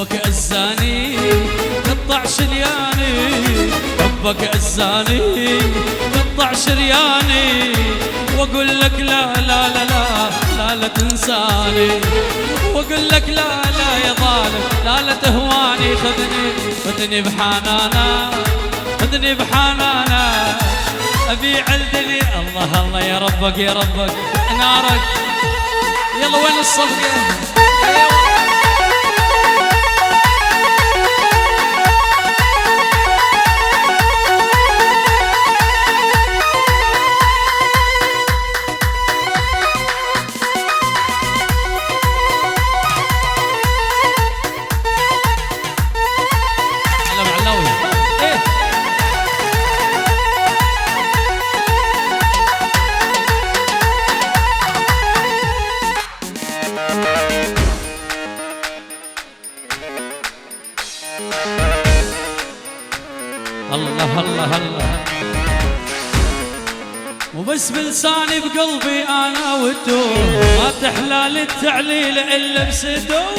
حبك أزاني قطع شرياني، حبك أزاني قطع شرياني، واقول لك لا لا لا لا لا لا تنساني، واقول لك لا لا يا ظالم لا لا تهواني. خذني بحنانا، خذني بحنانا، ابيع الدنيا. الله الله يا ربك يا ربك نارك. يلا وين الصفقة؟ الله الله الله. وبس بلساني بقلبي انا والدور، ما تحلال التعليل الا بسدور.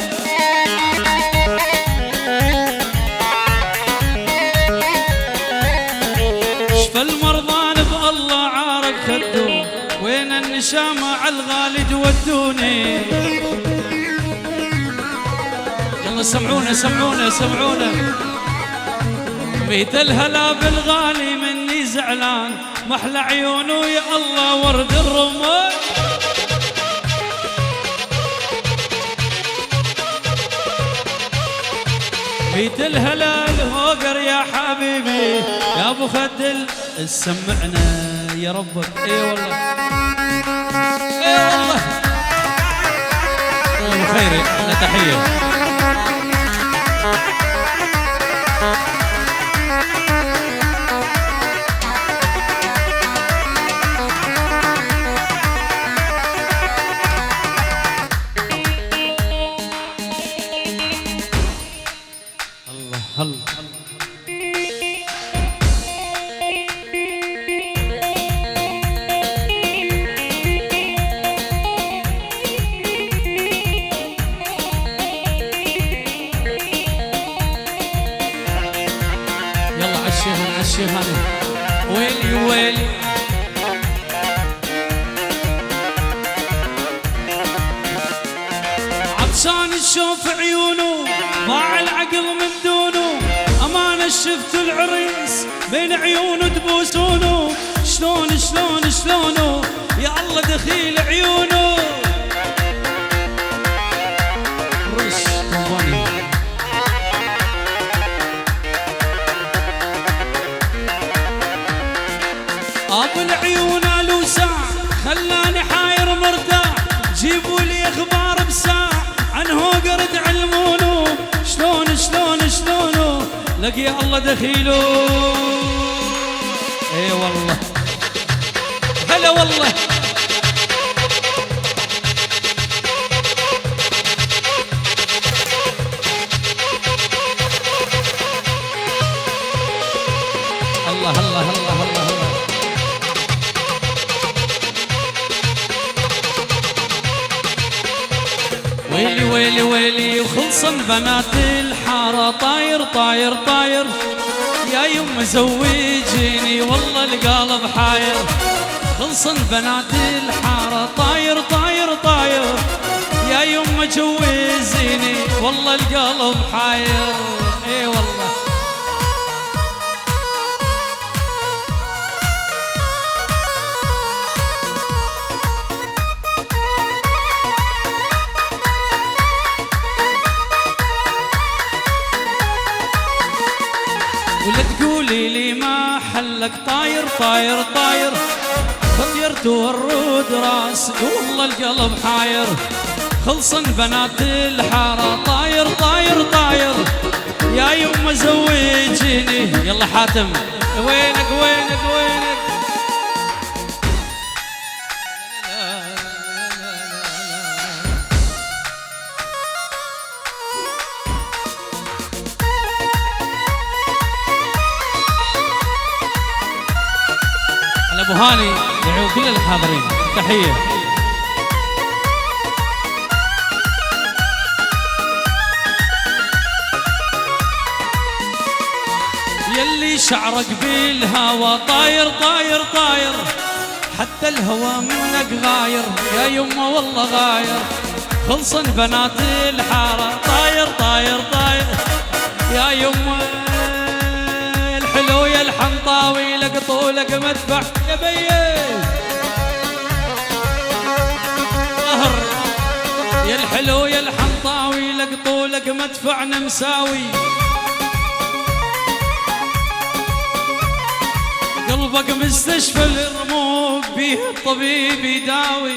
شفى المرضان بالله عارق خدوه، وين النشامة عالغالي تودوني. يلا سمعونا سمعونا سمعونا. بيت الهلا بالغالي مني زعلان، محلى عيونه يا الله ورد الرمان. بيت الهلا الهوقر يا حبيبي يا ابو خدل سمعنا يا ربك. اي والله اي والله. ابو خيري لنا تحيه. الله يلا عالشيخ عالشيخ هذا. ويلي ويلي عطشان تشوف عيونه، ضاع العقل من دونه. أمانة شفت العريس بين عيونه تبوسونه. شلون شلون شلونه يا الله دخيل عيونه. رش طواني أبو العيون لوسع خلاني حاير مرتاح. جيبوا لي أخبار بساع عن هوقر تعلمونه. شلون شلون شلونه لقي يا الله دخيله. اي والله هلا والله. الله الله الله الله الله. ويلي ويلي ويلي وخلصن بنات الحارة طاير طاير طاير. يا يما زوجيني والله القلب حاير. خلصن بنات الحارة طاير طاير طاير. يا يما جوزيني والله القلب حاير. اي والله ولا تقولي لي ما حلك طاير طاير طاير. خطيرت ورود راس والله القلب حاير. خلصن بنات الحارة طاير طاير طاير. يا يما زوجيني. يلا حاتم وينك وينك وينك. ابو هاني يدعو كل الحاضرين تحيه. اللي شعرك بالهوى طاير طاير طاير، حتى الهوى منك غاير يا يمه والله غاير. خلصن بنات الحارة طاير طاير طاير يا يمه الحلو يا الحنطاوي، لك طولك مدفع يا بيه يا الحلو يا الحنطاوي، لك طولك مدفعنا مساوي. قلبك مستشفى الرموق بيه الطبيب يداوي.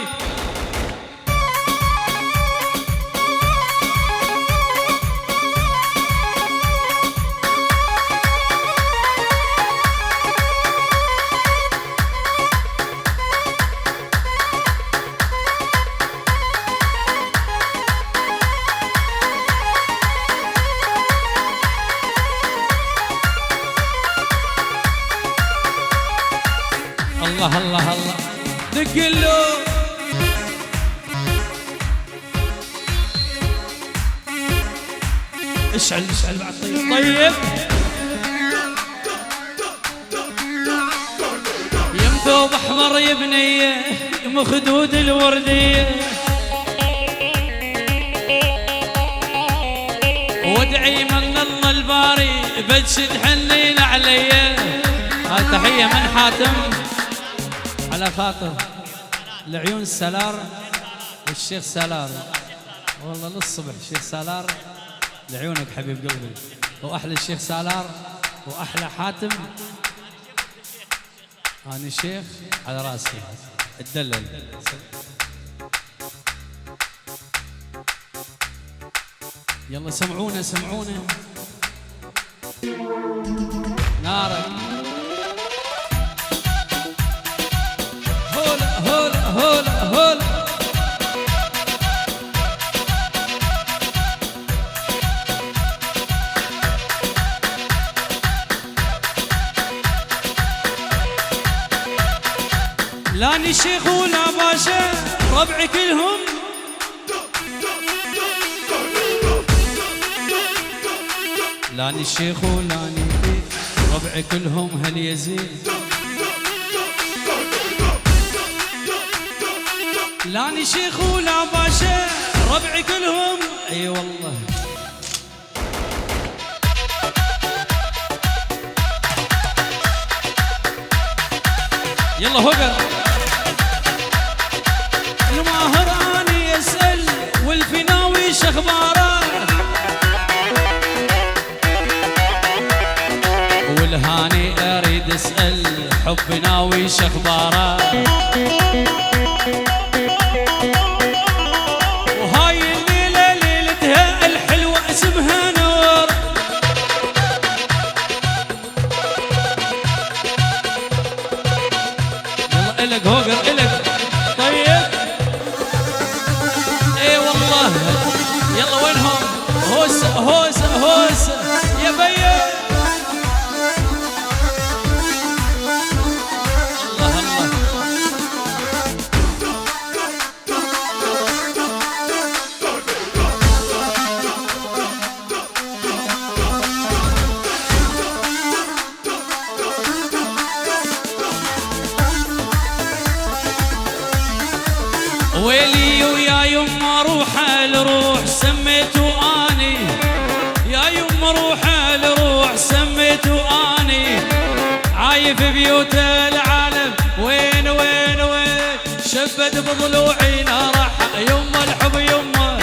الله الله الله دق له اشعل اشعل بعد طيب يم ثوب احمر يا بنيه يم خدود الورديه، وادعي من الله الباري بجد حنين علي. هاي تحيه من حاتم على خاطر العيون السلار والشيخ سلار، والله للصبح الشيخ سلار لعيونك حبيب قلبي، واحلى الشيخ سلار واحلى حاتم. انا شيخ على راسي اتدلل. يلا سمعونا سمعونا نارك هولا هولا هولا هولا. لاني شيخ ولا باشا ربعي كلهم، لاني شيخ ولاني ربعي كلهم هل يزيد. لاني شيخ ولا باشا ربعي كلهم اي والله. يلا هوقر الماهر اني يسأل والفناوي شخباره، والهاني اريد اسأل حبنا ويش اخباره. وهاي الليلة ليلتها الحلوة اسمها نور، يلا الك هوقر الك طيب اي والله. يلا وينهم هوسة هوسة هوسة يا بيه. ويلي ويا يما روح الروح سميته اني، يا يما روح الروح سميته اني. عايف بيوت العالم وين وين وين، شبت بضلوعي نارح يما الحب يما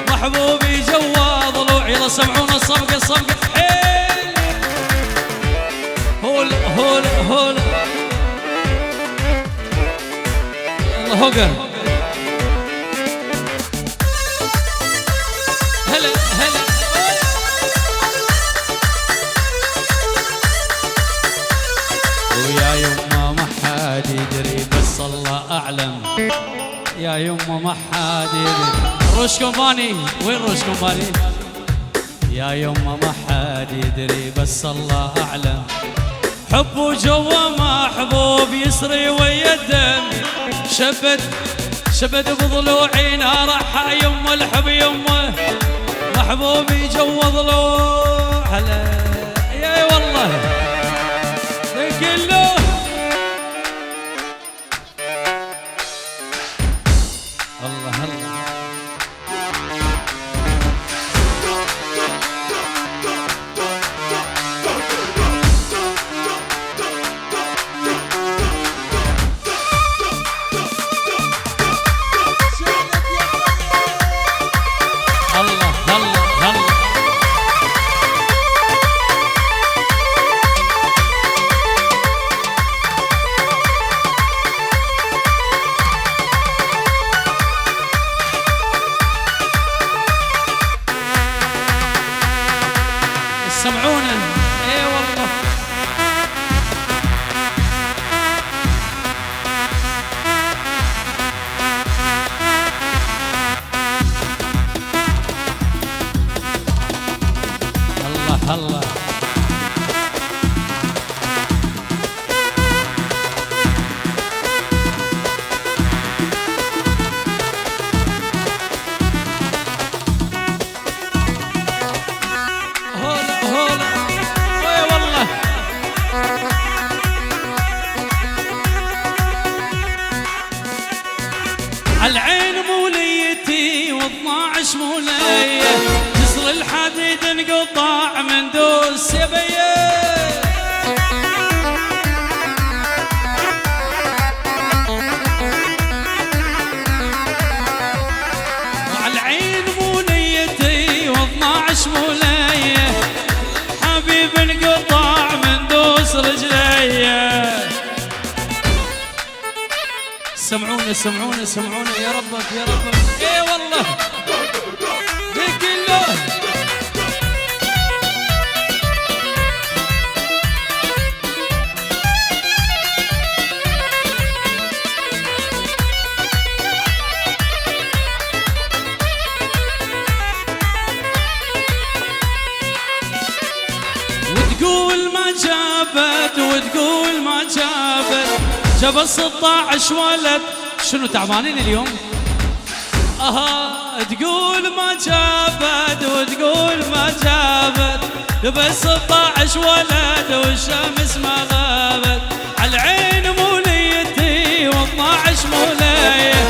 محبوبي جوا ضلوعي. يلا سمعونا الصفقة الصفقة حيل هول هول هول. يلا هوقر هلا هلا. ويا يما ما حد يدري بس الله اعلم، يا يما ما حد يدري. روش كومباني وين روش كومباني؟ يا يما ما حد يدري بس الله اعلم، حب جوا محبوب يسري ويا الدم. شبت بضلوعي نارح يما الحب يما محبوبي جوا ضلوع. هلا يا والله سمعونا اي والله. الله الله العين موليتي و12 مولية، جسر الحديد انقطع من دوس يبيه. العين موليتي و12 مولية، حبيب انقطع من دوس رجليه. سمعونا سمعونا سمعونا يا ربك يا ربك. اي والله ذيك الله. وتقول ما جابت وتقول ما جابت، جاب 16 ولد. شنو تعبانين اليوم؟ تقول ما جابت وتقول ما جابت، جاب 16 ولد والشمس ما غابت. عالعين موليتي و12 مولية،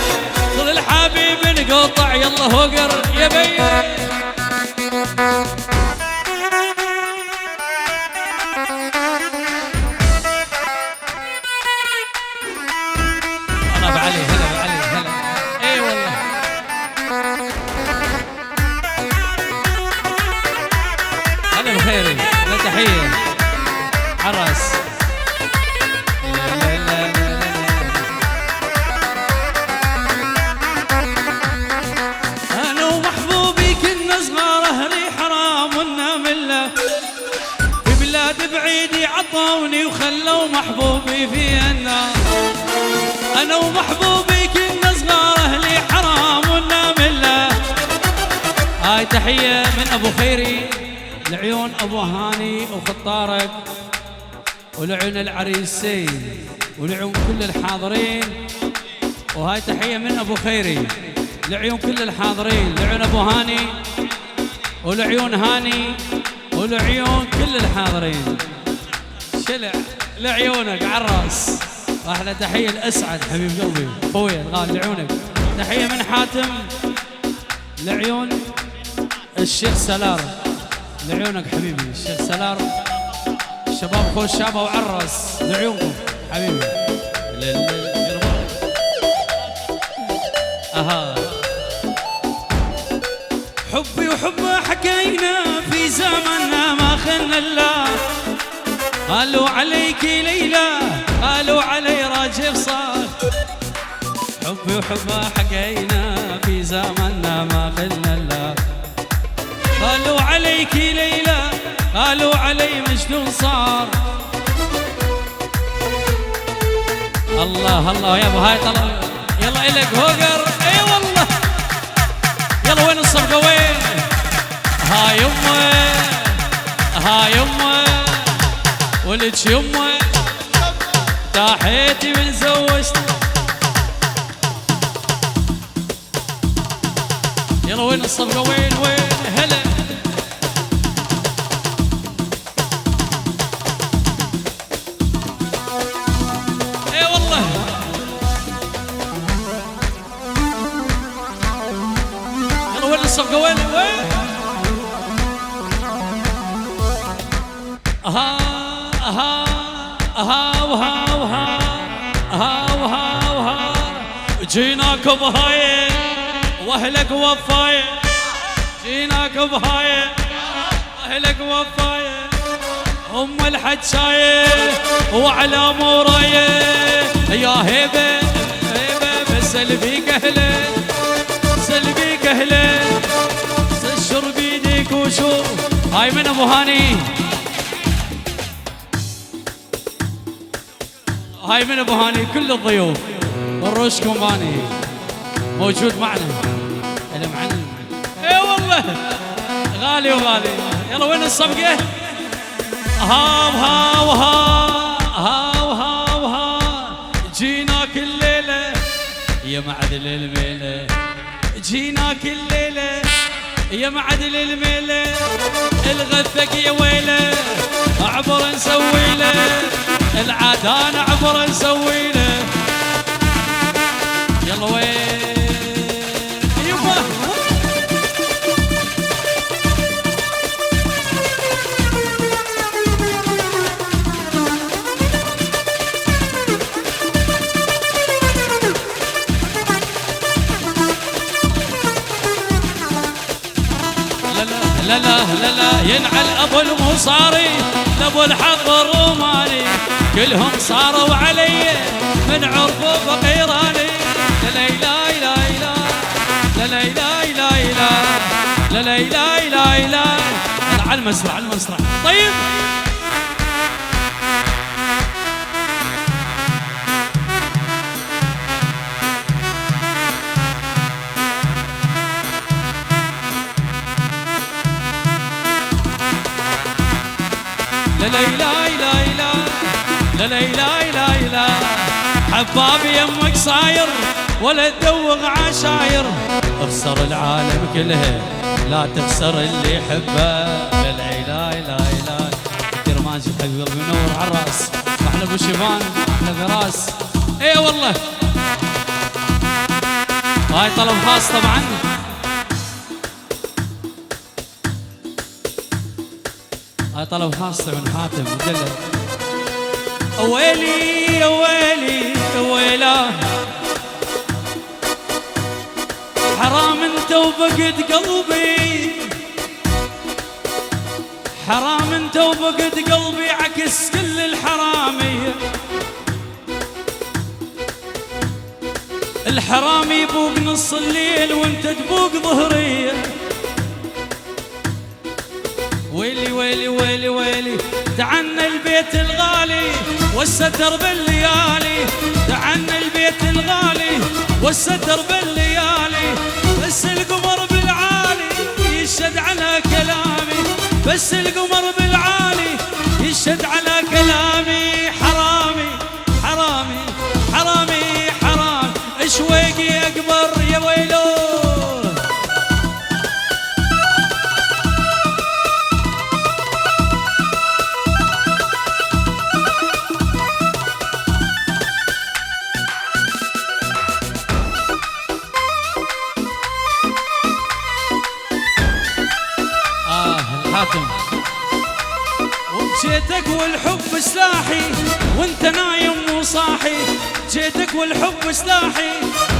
خذ الحبيب انقطع يلا هوقر يا بي. بعلي هلا بعلي هلا. اي والله هلا بخيري. لا تحية عرس. لا لا لا لا لا. انا ومحبوبي كنا صغار اهلي حرام ونامله، في بلاد بعيدي عطوني وخلوا محبوبي في النار. أنا ومحبوبي كنا صغار أهلي حرام ونامله. هاي تحية من أبو خيري لعيون أبو هاني وخطارك، ولعيون العريسين، ولعيون كل الحاضرين. وهاي تحية من أبو خيري لعيون كل الحاضرين، لعيون أبو هاني ولعيون هاني ولعيون كل الحاضرين. شلع لعيونك عالراس. احلى تحيه الاسعد حبيب قلبي اخويا الغالي لعيونك. تحيه من حاتم لعيون الشيخ سلار، لعيونك حبيبي الشيخ سلار. شباب خوش شابه وعرس لعيونكم حبيبي. حبي وحبه حكينا في زمننا ما خلنا الله. قالوا عليك ليلى قالوا علي راجب صار. حبي وحبه حكينا في زمننا ما خلنا الله. قالوا عليك ليلى قالوا علي مجنون صار. الله الله يا ابو هاي طلع يلا الك هوقر. اي والله يلا وين الصفقه وين؟ هاي يمه هاي يمه ولك يمه تاحيتي من زوجت. يلا وين الصفقه وين وين؟ هلا اي والله الصفقة وين وين؟ ها ها ها وها وها ها وها وها جيناك بهاي واهلك وفاي جيناك بهاي واهلك وفاي ام الحجايه وعلى مورايه يا هيبه هيبه بسلبيك اهله سلبيك اهله سشر بيديك وشوف هاي من ابو هاني هاي من ابو هاني كل الضيوف والروش كوماني موجود معنا المعلم اي والله غالي وغالي يلا وين الصفقه ها وها وها ها وها وها جيناك الليله يا معدل الميله جيناك الليله يا معدل الميله الغثك يا ويله اعبر نسوي له العادان اعبر نسوي له يلا وين يبا لا لا لا لا ينعل ابو المصاري لابو الحق الروماني كلهم صاروا علي من عرفوا فقيراني لا لا لا لا لا لا لا لا لا لا لا لا لا على المسرح على المسرح طيب لا لا لا لا لا لا لا لا لا حبابي يمك صاير ولا تدوغ عشاير اخسر العالم كلها لا تخسر اللي يحبه لا لا لا لا لا كثير ماشي حبيب قلبي منور على الراس احلى ابو شيبان احلى فراس اي والله هاي طلب خاص طبعا هاي طلب خاص من حاتم مدلل ويلي يا ويلي يا ويلا حرام انت وبقد قلبي حرام انت وبقد قلبي عكس كل الحرامية الحرامي يبوق نص الليل وانت تبوق ظهرية ويلي ويلي ويلي ويلي تعنا البيت الغالي والستر بالليالي تعنا البيت الغالي والستر بالليالي بس القمر بالعالي يشهد على كلامي بس القمر بالعالي يشهد على كلامي حرامي حرامي حرامي حرام شويقي اكبر يا ويلو حاتم وجيتك والحب سلاحي وانت نايم وصاحي جيتك والحب سلاحي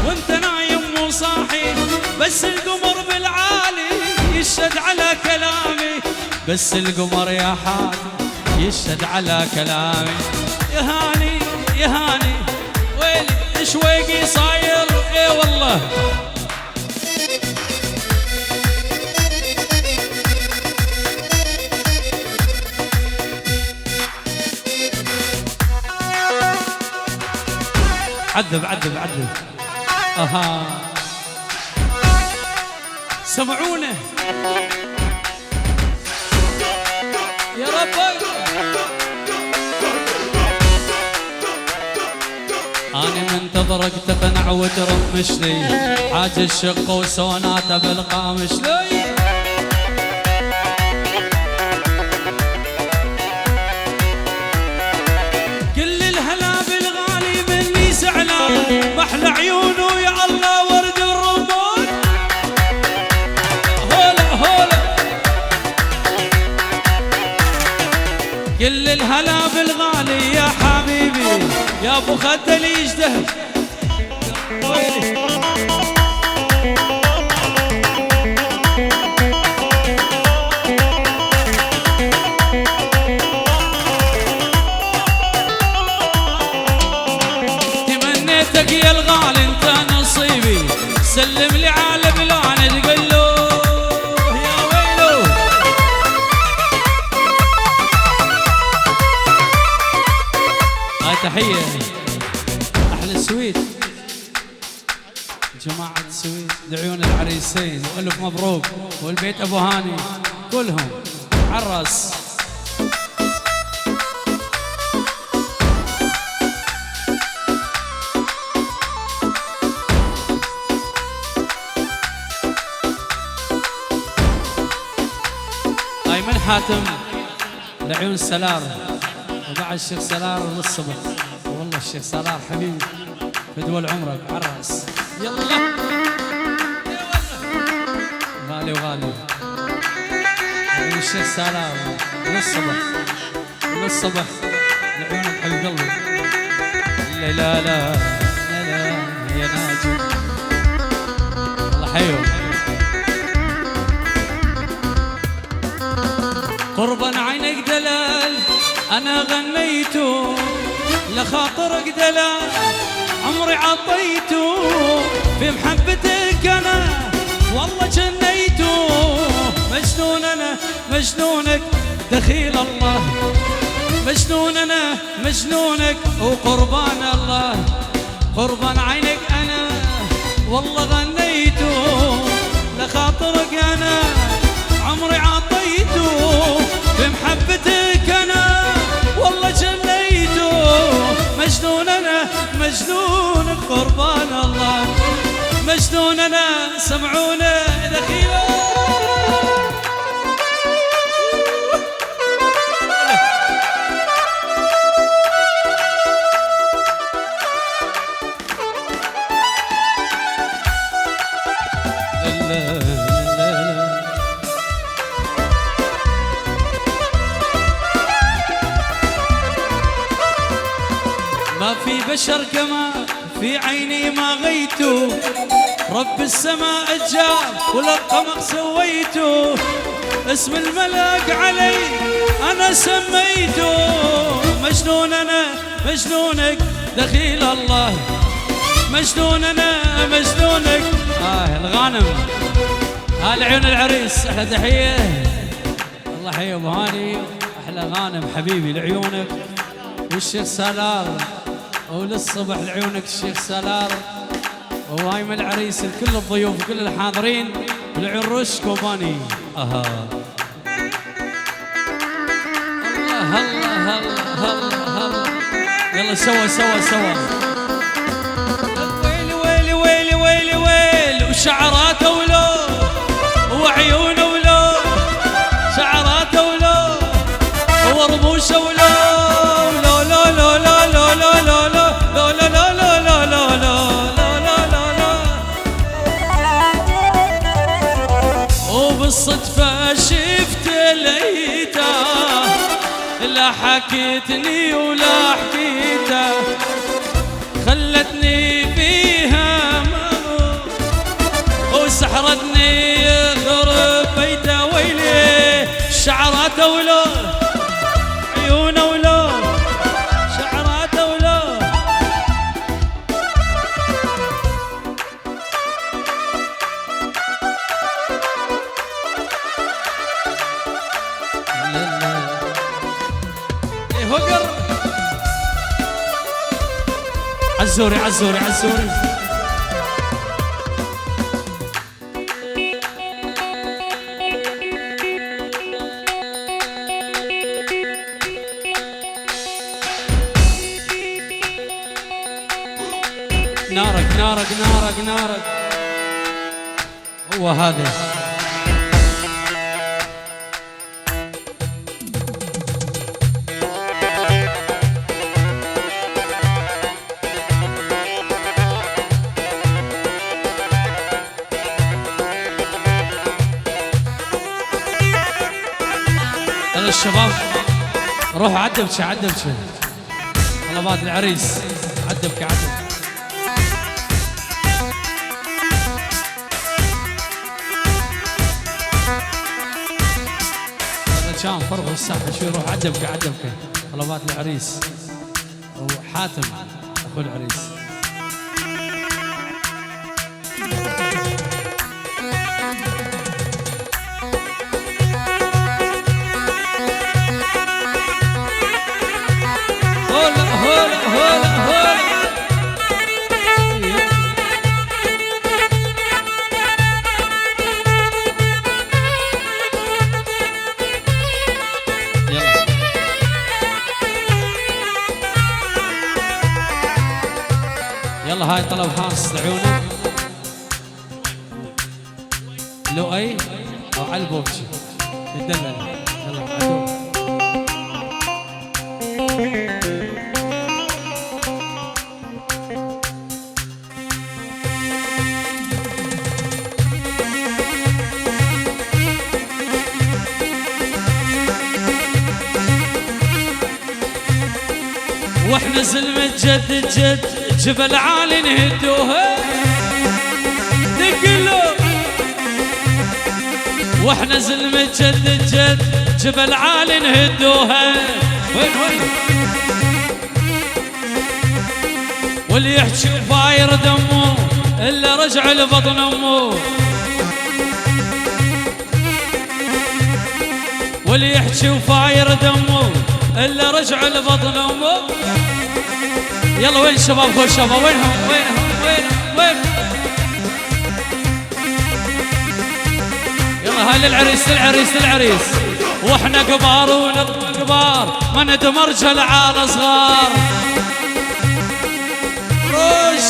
وانت نايم وصاحي بس القمر بالعالي يشهد على كلامي بس القمر يا حاتم يشهد على كلامي يا هاني يا هاني ويلي شويقي صاير اي والله عذب عذب عذب اها سمعونا يا رب أنا منتظرك تقنع وترمش لي حاج الشق وسوناته بالقامش لي كل الهلا بالغالي مني زعلان محلى عيونه يا الله ورد الرمان الهلا بالغالي يا حبيبي يا ابو خد اللي يجده. تمنيتك يا الغالي انت نصيبي، سلم لي على بلان تقول له يا ويلو. هاي تحية احلى السويد جماعة السويد لعيون العريسين والف مبروك والبيت ابو هاني كلهم عالراس. هاي من حاتم لعيون سلار وبعد الشيخ سلار للصبح. والله الشيخ سلار حبيبي بدول عمرك عالراس. يلا غالي وغالي لعيون الشيخ سلار للصبح للصبح لعيونك حبيب قلبي. لا لا لا لا يا ناجي والله حيو. قربا عينك دلال انا غنيته لخاطرك دلال عمري عطيته في محبتك انا والله جنيته. مجنون انا مجنونك دخيل الله، مجنون انا مجنونك وقربان الله. قربان عينك انا والله غنيته لخاطرك انا عمري عطيته في محبتك انا والله جنيته. مجنون انا مجنون قربان الله، مجنون انا سمعونا دخيله. ما في بشر كما في عيني ما غيتو، رب السماء جاب والقمر سويتو، اسم الملك علي انا سميتو. مجنون انا مجنونك دخيل الله، مجنون انا مجنونك. الغانم العيون العريس احلى تحيه. الله حي ابو هاني احلى غانم حبيبي لعيونك والشيخ سلار وللصبح لعيونك الشيخ سلار وهاي من العريس لكل الضيوف وكل الحاضرين ولعيون رش كوباني. الله الله الله الله يلا سوا سوا سوا. ويلي ويلي ويلي ويلي ويلي وشعراته ولو وعيونه ولو شعراته ولو ورموشه ولو بالصدفة شفت لقيته لا حكيتني ولا حكيته خلتني فيها وسحرتني يخرب بيته. ويلي شعراته ولو عيونه ولو شعراته ولو. هقر عزوري عزوري عزوري. نارك نارك نارك نارك هو هذا. الشباب روح عدبشة عدبشة طلبات العريس عدبك عدبك كان فرغ الساحة شوي روح عدبك عدبك طلبات العريس وحاتم أخو العريس هولا هولا هولا هولا يلا هاي طلب خاص لعيونك لؤي او على البوبشي الدلل يلا عدو واحنا زلمة جد جد جبل عالي نهدوها دقلو واحنا زلمة جد جد جبل عالي نهدوها وين واللي يحكي فاير دمه الا رجع لبطن امه واللي يحكي وفاير دمه الا رجع لبطن امه يلا وين الشباب خو الشباب وين يلا هاي للعريس واحنا كبار ونبقى كبار ما ندمرجل على صغار روش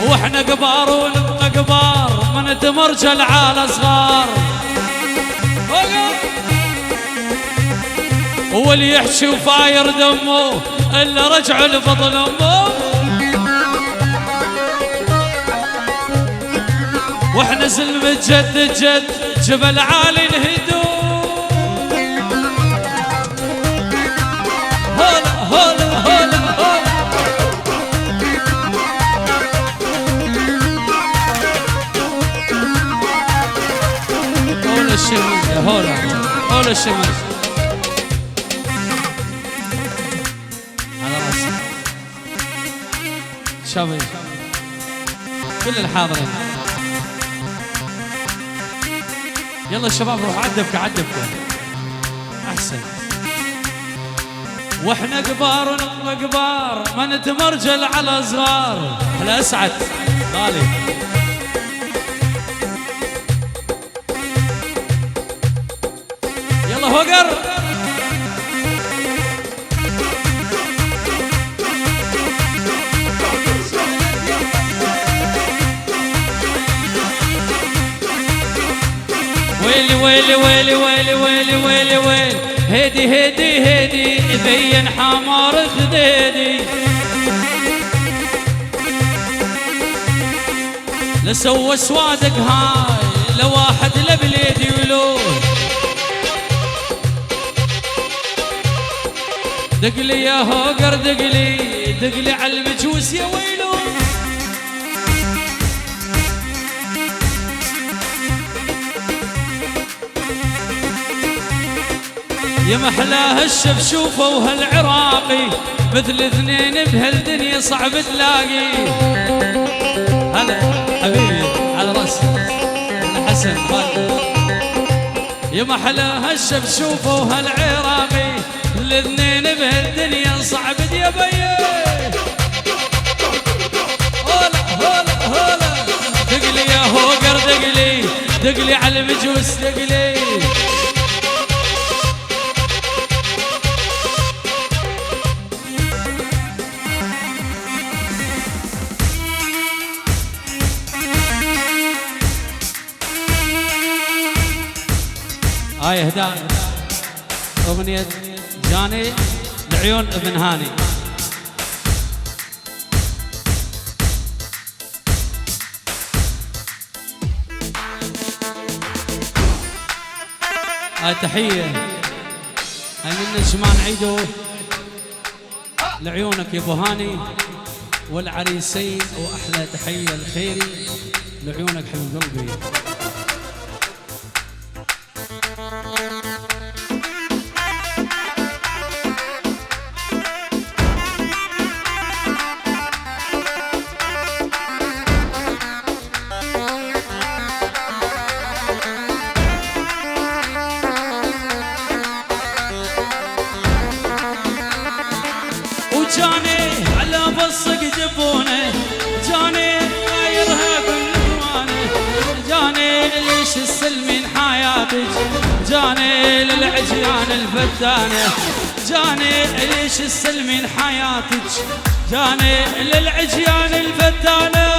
واحنا كبار ونبقى كبار ما ندمرجل على صغار هو اللي يحشي وفاير دمه الا رجع لبطن امه واحنا زلمة جد جد جبل عالي نهدو هولا الشمس هولا الشمس شباب كل الحاضرين يلا الشباب روح عدبك احسن واحنا كبار ونبقى كبار ما نتمرجل على صغار هلا اسعد غالي يلا هوقر ويلي هيدي بين حمار خديدي لسوى سوادك هاي لواحد لبليدي ولو دقلي يا هوقر دقلي على المجوس يا ويلو يا محلاها الشفشوفة وهالعراقي مثل اثنين بهالدنيا صعب تلاقي هلا حبيبي على راسي الحسن يا محلاها الشفشوفة وهالعراقي الاثنين بهالدنيا صعب يا بيه هولا دقلي يا هوقر دقلي على المجوس دقلي هاي اهداء اغنية جاني لعيون ابن هاني هاي تحية هاي النجمان عيدو لعيونك يا ابو هاني والعريسين، واحلى تحيه الخيري لعيونك حبيب قلبي. وجاني على بصق جبونه، جاني غايرها بالجوانه، جاني ليش السلمين حياتك، جاني للعجيان الفتانه، جاني ليش السلمين حياتك، جاني للعجيان الفتانه.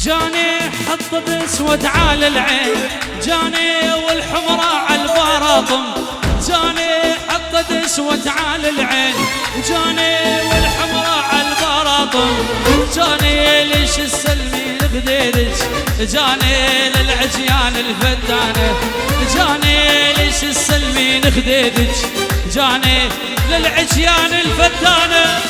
جاني حط باسود على العين، جاني والحمراء على البراطم، جاني حط اسود على العين، جاني والحمراء على البراطم، جاني ليش السلمين خديرج، جاني للعجيان الفتانه، جاني ليش السلمين خديرج، جاني للعجيان الفتانه.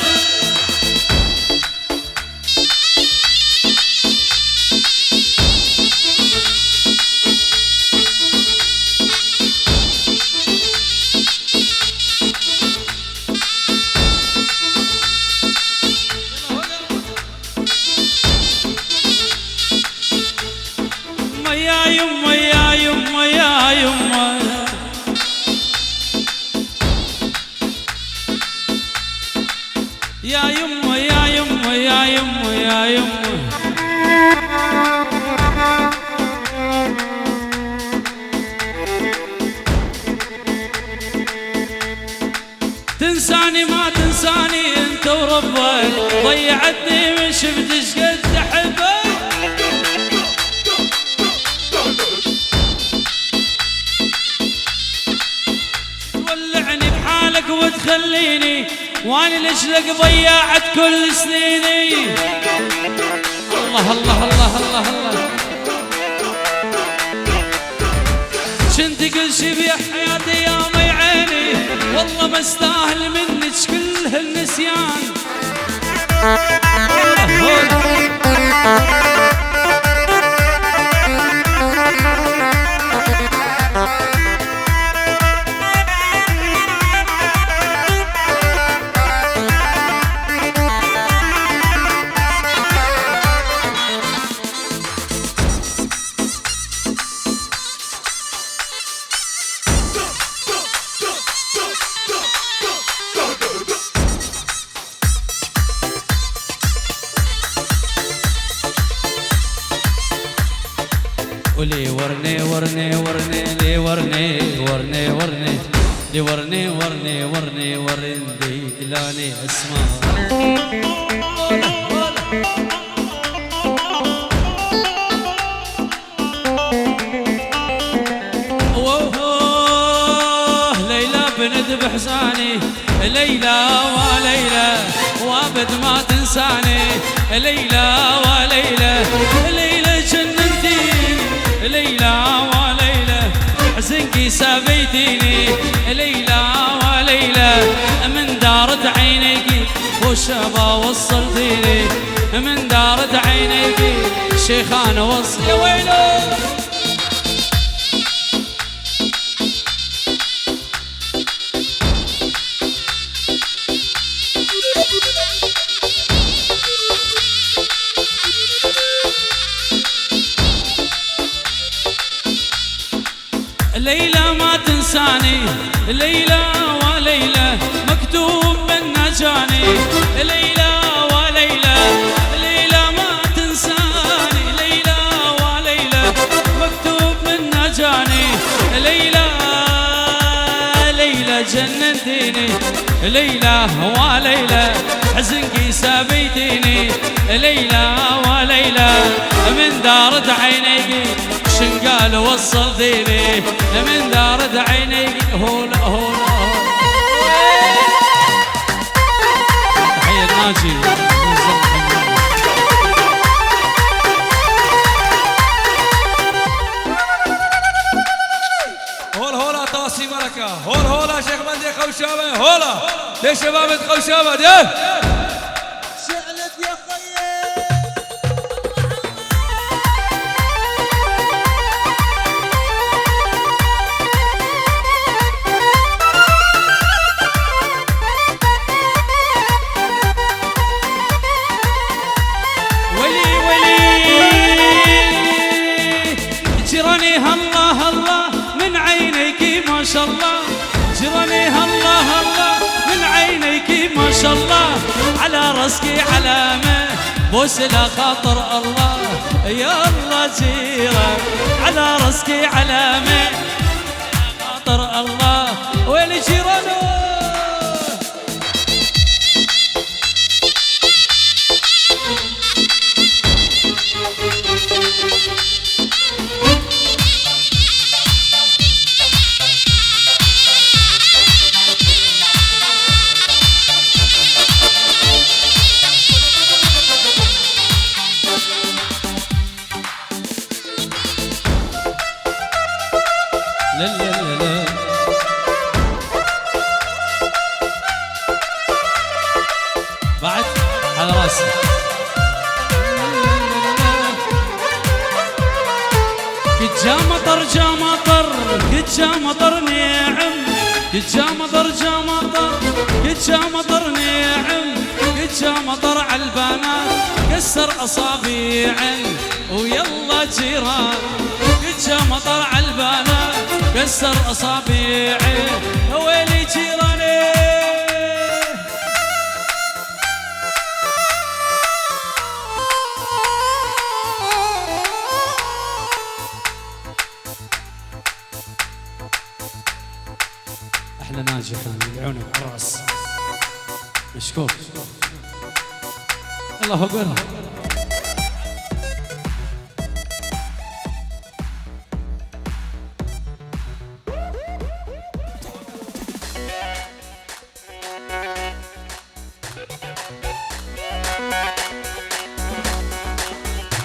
يا يما يا يما يا يما يا يما يا يما يا يما يا يما تنساني ما تنساني انت وربك، ضيعتني من شفتش قد احبك، وتخليني وانا لجلك ضيعت كل سنيني. الله الله الله الله الله، كنت كل شي بحياتي يا مي عيني، والله ما استاهل منك كل هالنسيان. ولي ورني ورني ورني لي ورني ورني ورني لي ورني ورني ورني ورني لاني اسمع. ليلى بنت بحزاني، ليلى وليلى وابد ما تنساني، ليلى وليلى ليلى جننتيني، ليلى وليلى حزنكي سابيتيني، ليلى وليلى من دارت عينيكي وشبا وصلتيني، من دارت عينيكي شيخان وصل يا ويلو. ليلى ما تنساني، ليلى وليلى مكتوب منا جاني، ليلى وليلى ليلى ما تنساني، ليلى وليلى مكتوب منا جاني، ليلى ليلى جننتيني، ليلى وليلى حزنكي سابيتيني، ليلى وليلى من دارت عينيكي شنقال وصلتيني، من دارت عينيكي هولا هولا تحية ناجي. هولا هولا طاسي بركة، هولا هولا شيخ مندي خوشابة، هولا ليش شباب خوشابة ده شعلت يا خيي. ولي ولي جراني الله الله من عينيك ما شاء الله، جراني الله الله من عينيك ما شاء الله، على راسك علامة بوس لا خاطر الله، يا الله جيران على راسك علامة خاطر الله، وين جيرانه لا لا لا لا بعد على راسي قد جا مطر جا مطر قد جا مطر نعم، قد جا مطر جا مطر قد جا مطر نعم، قد جا مطر عالبنات كسر اصابيعن، ويلا جيران قد جا مطر عالبنات كسر اصابيعي، ويلي جيراني احلى ناجح بعونك على الراس مشكور. الله اكبر.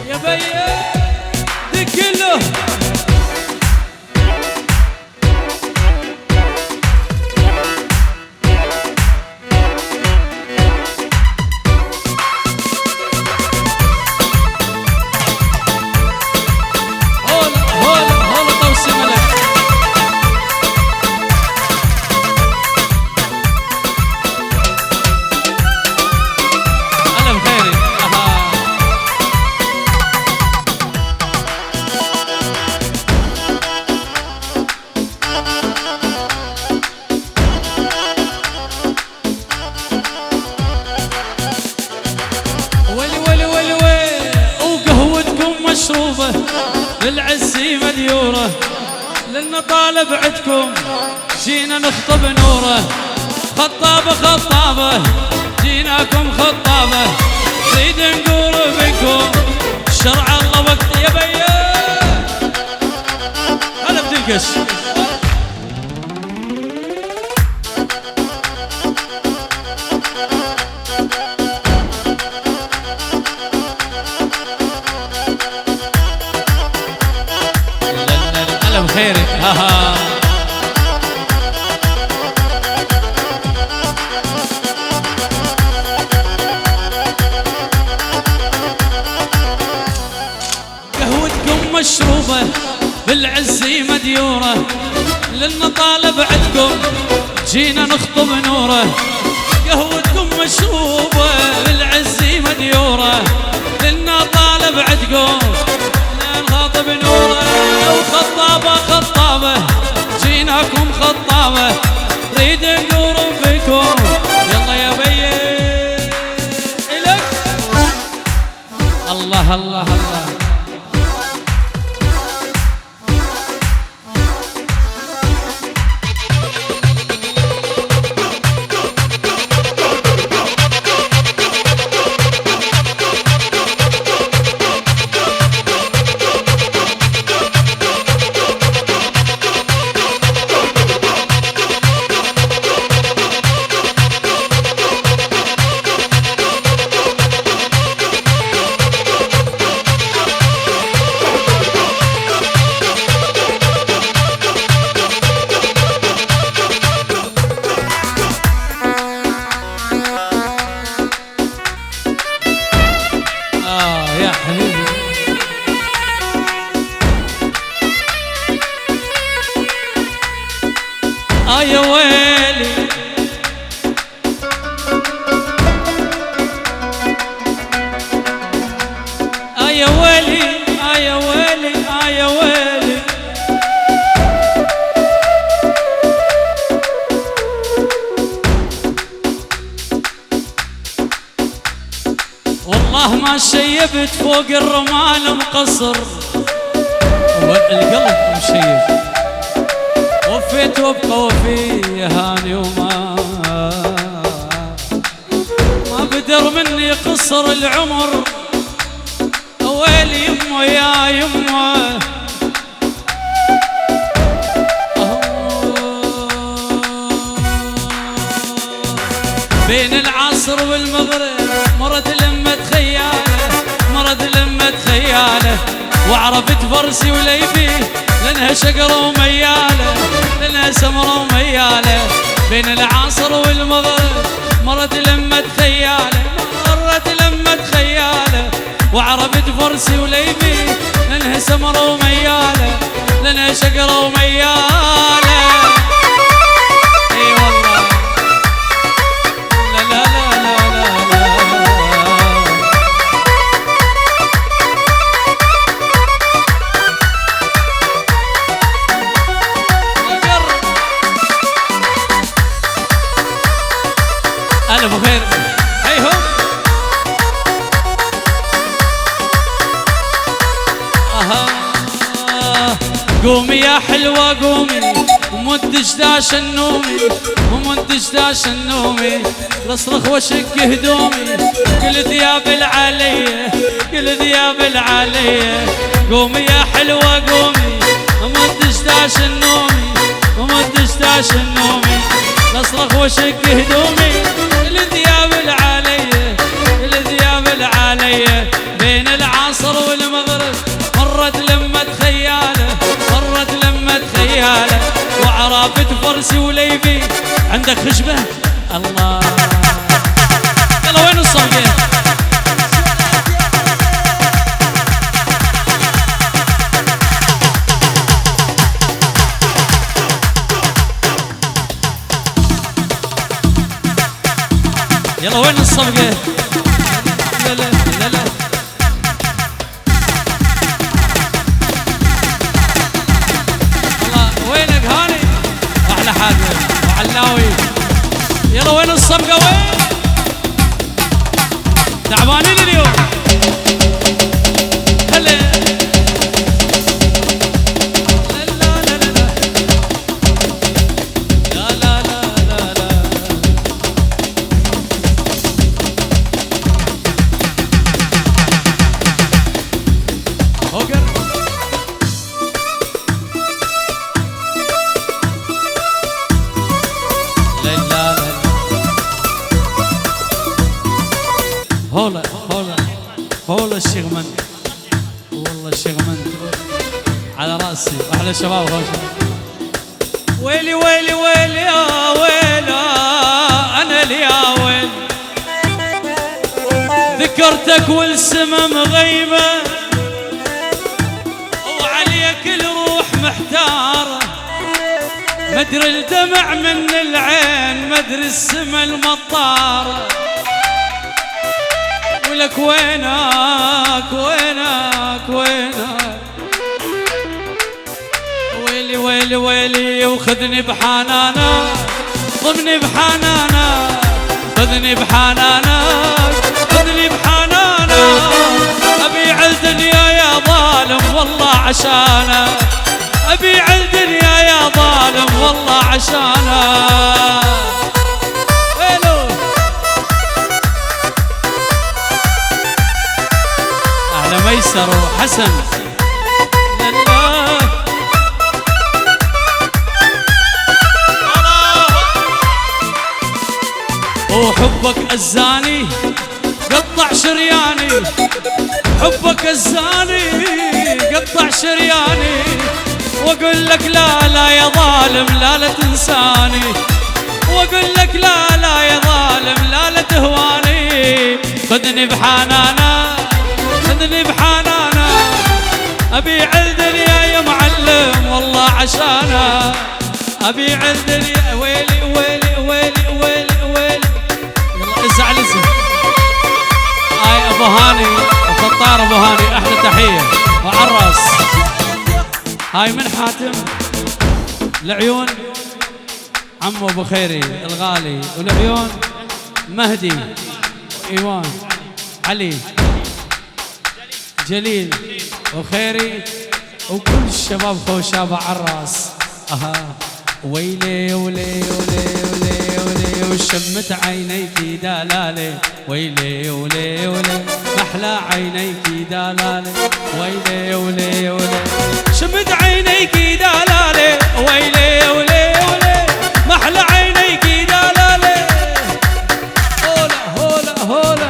يا بيه دي كله مشروبة للعزي مديورة، لأن طالب عدكم جينا نخطب نوره، خطابة خطابة جيناكم خطابة، نريد نقول بكم شرع الله وقت يا بيا هلا بتنكش. خيرك ها قهوتكم مشروبة بالعزي مديورة، لأن طالب عدكم جينا نخطب نوره، قهوتكم مشروبة بالعزي مديورة، لأن طالب عدكم نخطب نوره، وخطابة خطابة يا ويلي يا ويلي يا ويلي يا ويلي والله ما شيبت فوق الرمال مقصر والقلب مشيب وفيت وابقى وفي هاني وما بدر مني قصر العمر ويلي يمه يا يمه بين العصر والمغرب مرت لمة خياله مرت لمة خياله وعرفت فرسي وليبي لانها شقرة ومياله لانها سمرة ومياله بين العصر والمغرب مرت لمة خياله مرت لمة خياله وعرفت فرسي وليبي لانها سمرة ومياله لانها شقرة ومياله اي والله لا لا لا لا لا ألف خير هيهم قومي يا حلوة قومي ومدش داش النومي ومدش داش النومي لصرخ وشك هدومي كل ثياب العالية كل ثياب العالية قومي يا حلوة قومي ومدش داش النومي ومدش داش النومي لصرخ وشك هدومي كل ثياب العالية كل ثياب العالية بين العصر والمغرب مرت لمة خياله مرت لمة خياله وعرفت فرسي وليبي عندك خشبة الله يلا وين الصفقة يلا وين الصفقة لا لا لا لا وينك هاني واحلى حاجه وعلاوي يلا وين الصفقه وين تعبانين اليوم هلا لا لا لا لا لا لا لا لا هوجر هولا هولا هولا الشيخ من والله الشيخ من على راسي احلى شباب هوشة ويلي ويلي ويلي يا ويل انا لي يا ويل ذكرتك والسما مغيبه وعليك الروح محتاره مدري الدمع من العين مدري السما المطاره ولك وينك وينك وينك ويلي ويلي ويلي وخذني بحنانك ضمني بحنانك خذني بحنانك خذني بحنانك أبيع الدنيا يا ظالم والله عشانك أبيع الدنيا يا ظالم والله عشانك ميسر وحسن لله وحبك أزاني قطع شرياني حبك أزاني قطع شرياني واقول لك لا لا يا ظالم لا لا تنساني واقول لك لا لا يا ظالم لا لا تهواني خذني بحنانك خذني بحنانك أبيع الدنيا يا معلم والله عشانك ابيع الدنيا ويلي ويلي ويلي ويلي ويلي. يلا ازعل ازعل. هاي ابو هاني وفطار ابو هاني احلى تحيه وعراس. هاي من حاتم العيون عمو ابو خيري الغالي، والعيون مهدي ايوان علي جليل وخيري وكل الشباب خوشابه عراس. ويلي ولي ولي ولي ولي وشمت عينيكي دلالي. ويلي ولي ولي محلى عينيكي دلالي. ويلي ولي ولي شمت عينيكي دلالي. ويلي ولي ولي محلى عينيكي دلالي. هولا هولا هولا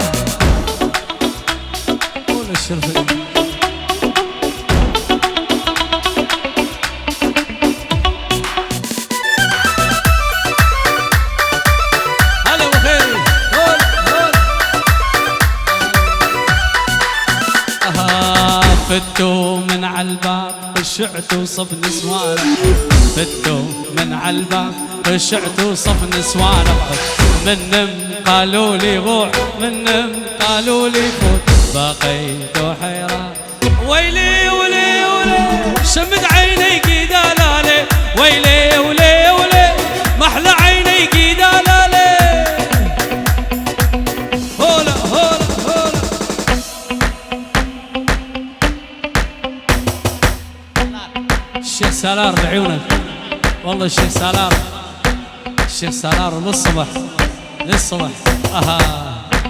هولا الشرفي. فتوا من عالباب خشعتوا صف نسوان. فتوا من عالباب خشعتوا صف نسوان. منهم قالوا لي روح منهم قالوا لي فوت بقيت حيران. ويلي ولي ولي شمت عينيكي دلالي. ويلي ولي ولي محلى عينيكي دلالي. هولا هولا هولا. الشيخ سالار بعيونك والله. الشيخ سالار الشيخ سالار للصبح للصبح.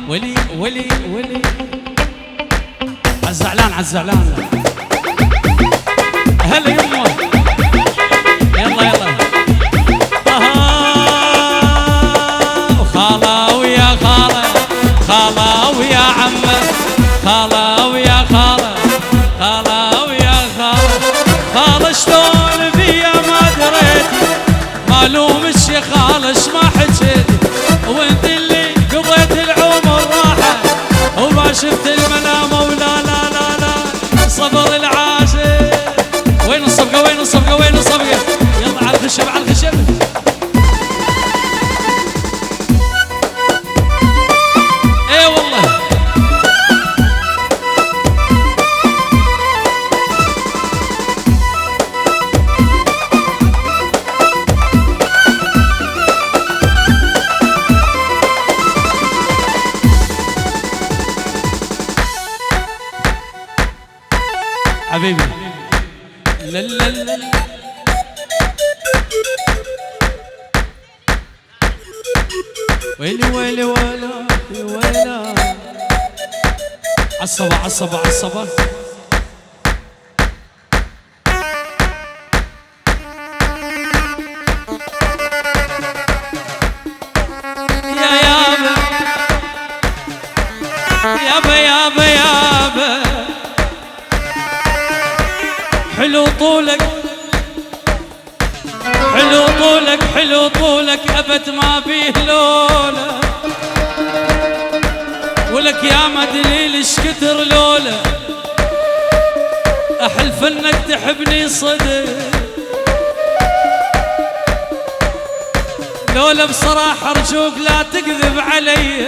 ولي ولي ولي عالزعلان عالزعلان. هلا يمه يلا يلا. خاله ويا خاله خاله ويا عمه خاله ويا خاله خاله ويا خاله. خاله شلون بيا ما دريتي ما لومش يا خاله اش ما حجيتي. وانت اللي قضيت العمر راحه وما شفت المنام. ولا لا لا لا صبر العاشق. وين الصفقه وين الصفقه وين الصفقه. يلا على الخشب على الخشب. اي والله حبيبي. لا لا لا ويلي ويلي ويلي ويلي. عصبة عصبة عصبة. يا يابا يابا يابا يابا حلو طولك حلو طولك حلو طولك أبد ما بيه لولا. ولك يا ما دليل ايش كتر لولا. احلف انك تحبني صدق لولا بصراحة ارجوك لا تكذب علي.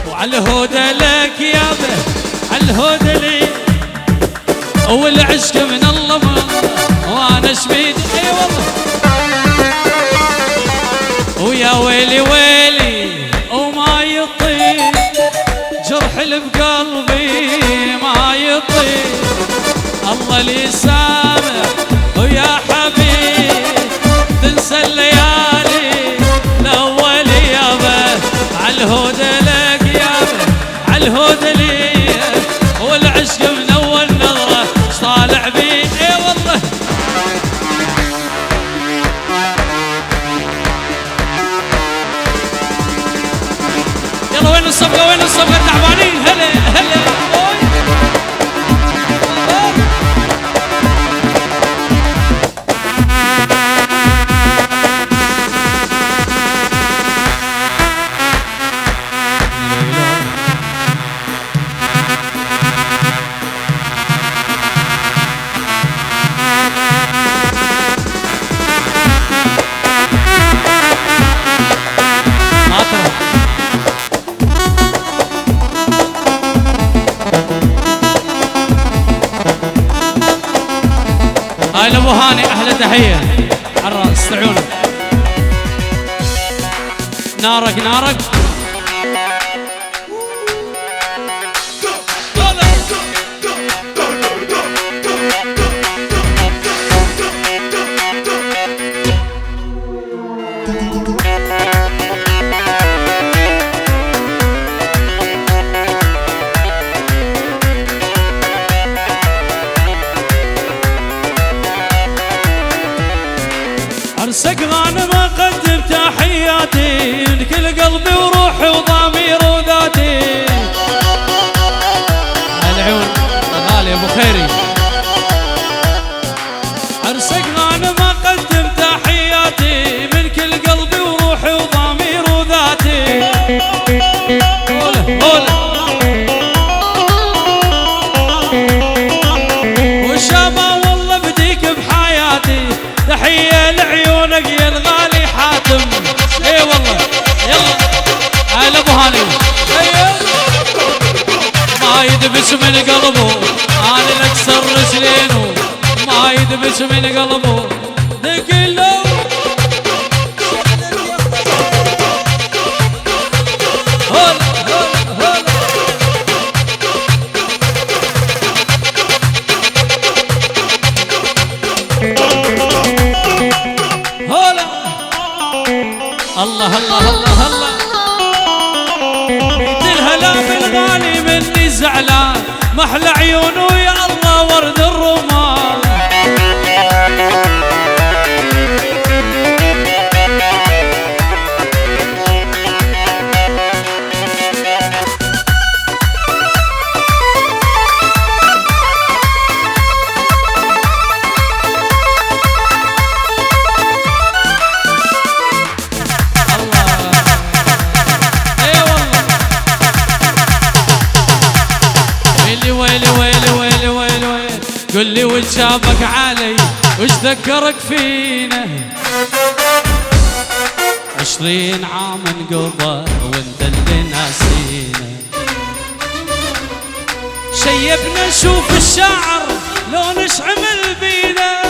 وعلى الهدى لك يابا على الهدى لي. والعشق من الله من الله وانا شبيد. اي والله ويا ويلي ويلي وما يطيب جرح اللي بقلبي ما يطيب. الله لي سامح ويا حبيب تنسى الليالي الاول يابا. على الهدى لك يابا على الهدى لي. والعشق من اول نظره اش طالع بيه. اي والله يلا وين الصفقه وين الصفقه تعبانين. هلا هلا هاي لابو هاني احلى تحيه على الراس تعونك نارك نارك عرسك غانم اقدم تحياتي من كل قلبي وروحي وضمير وذاتي العيون غالي ابو خيري عرسك غانم اقدم تحياتي من كل قلبي وروحي وضمير وذاتي هولا هولا وشابه والله بديك بحياتي تحية لعيونك يا الغالي حاتم اي والله يلا هاي لابو هاني ما يدبس من قلبه انا نكسر رجلينه ما يدبس من قلبه دقلو هلا هلا هلا هلا الله الله الله الله الهلا بالغالي مني زعلان محلى عيونه يا الله ورد الرمان قل لي وش شافك علي وش ذكرك فينا 20 عام انقضى وانت اللي ناسينا شيبنا نشوف الشعر لو نشعمل بينا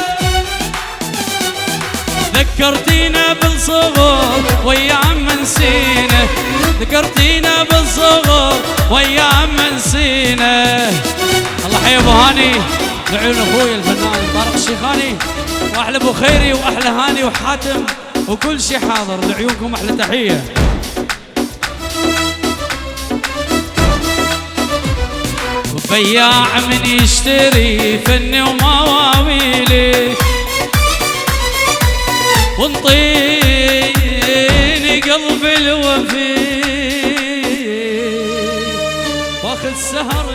ذكرتينا بالصغر وايام ما نسينا ذكرتينا بالصغر وايام ما نسينا الله حي ابو هاني لعيون اخوي الفنان طارق الشيخاني واحلى ابو خيري واحلى هاني وحاتم وكل شي حاضر لعيونكم احلى تحيه بياع من يشتري فني ومواويلي وانطيني قلب الوفي واخذ سهر